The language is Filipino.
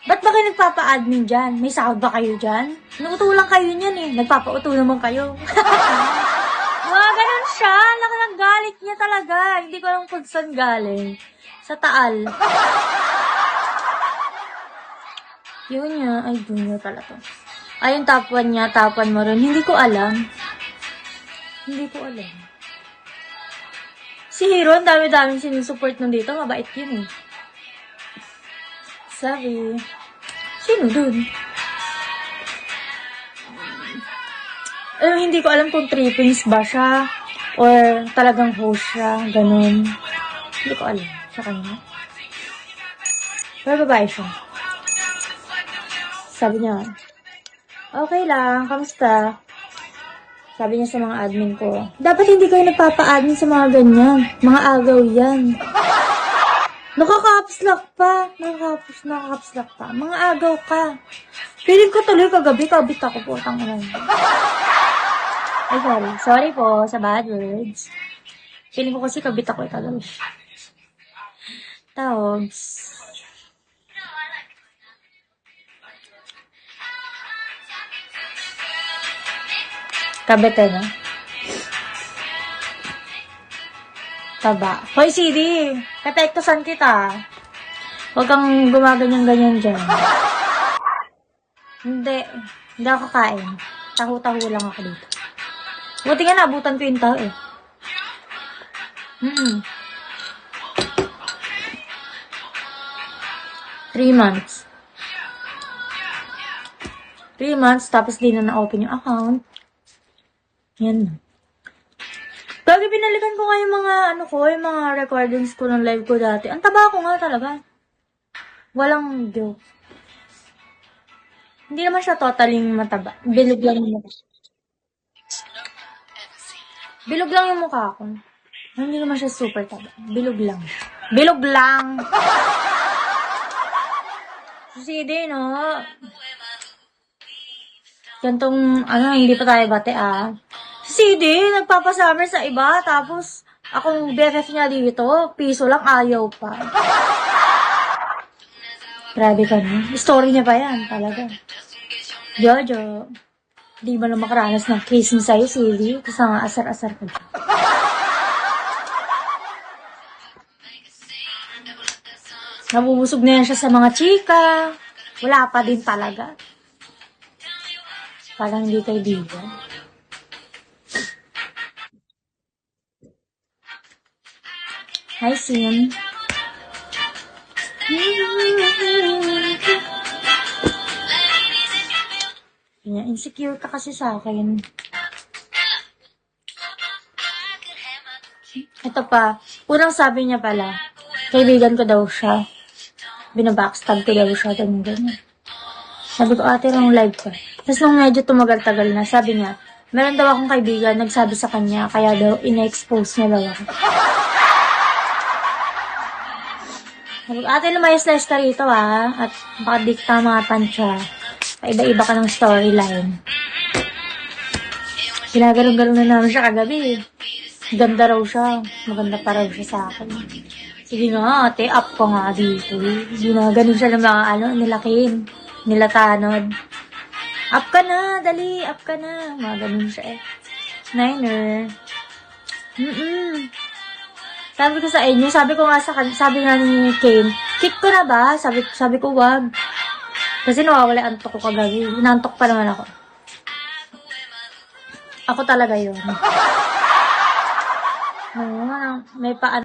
Ba't ba kayo nagpapa-admin dyan? May sahod ba kayo dyan? Inuutulan kayo niyan eh. Nagpapauto naman kayo. Mga ganun siya. Laki ng galit niya talaga. Hindi ko alam kung saan galing. Sa Taal. Yun niya. Ay, junior pala to. Ay, yung top 1 niya. Top 1 mo rin. Hindi ko alam. Hindi ko alam. Si Hero, ang dami-daming sinusupport nun dito. Mabait yun eh. Sabi. Sino dun? Hindi ko alam kung trippings ba siya or talagang host siya. Ganun. Hindi ko alam. Sa kanya. Pero babae siya. Sabi niya, okay lang. Kamusta? Sabi niya sa mga admin ko, dapat hindi kayo nagpapa-admin sa mga ganyan. Mga agaw yan. Nakaka-upslap pa. Nakaka-upslap pa. Mga agaw ka. Feeling ko tuloy kagabi, kabit ako po. Tangan. Ay, sorry. Sorry po sa bad words. Feeling ko kasi kabit ako kagabi. Taogs. Kabit eh, no? Taba. Hoy, CD! Katektosan kita. Huwag kang gumaganyan-ganyan dyan. Hindi. Hindi ako kakain. Tahu-tahu lang ako dito. Buti nga naabutan ko yung tao eh. 3 months. 3 months, tapos di na na-open yung account. Yan. Lagi binalikan ko nga yung mga, yung mga recordings ko ng live ko dati. Ang taba ko nga talaga. Walang joke. Hindi naman siya totaling mataba. Bilog lang yung mukha. Bilog lang yung mukha ko. Hindi naman siya super taba. Bilog lang. Bilog lang! CD, no? Gantong, hindi pa tayo bate, CD, nagpapasummer sa iba, tapos akong BFF niya dito, piso lang, ayaw pa. Grabe ka no? Story niya pa yan, talaga. Jojo, di ba na makaranas ng case mo sa'yo, CD? Tapos nga asar-asar ka dyan. Nabubusog na yan siya sa mga chika. Wala pa din talaga. Parang hindi kaibigan. Hi, Sim. Insecure ka kasi sa akin. Ito pa. Unang sabi niya pala, kaibigan ko daw siya. Binabackstab ko daw siya. Ganyan. Sabi ko, ate, lang live ka. Tapos nung medyo tumagal-tagal na, sabi niya, meron daw akong kaibigan, nagsabi sa kanya, kaya daw, ina-expose niya daw ako. Sabi ko, ate, lumayas-layas ka rito, at baka di ka mga tansya. Iba-iba ka ng storyline. Ginagalong-galong na namin siya kagabi. Ganda raw siya. Maganda pa raw siya sa akin. Sige nga, ate, up ko nga dito. Ginaganon siya ng mga nilakin. Nilatanod. Up ka na, dali, up ka na. Mga ganun siya eh. Niner. Sabi ko sa inyo, sabi ko nga sa kanya, sabi nga ni Kane, kick ko na ba? Sabi ko, wag. Kasi nawawala antok ko kagabi. Inantok pa naman ako. Ako talaga yun. May paan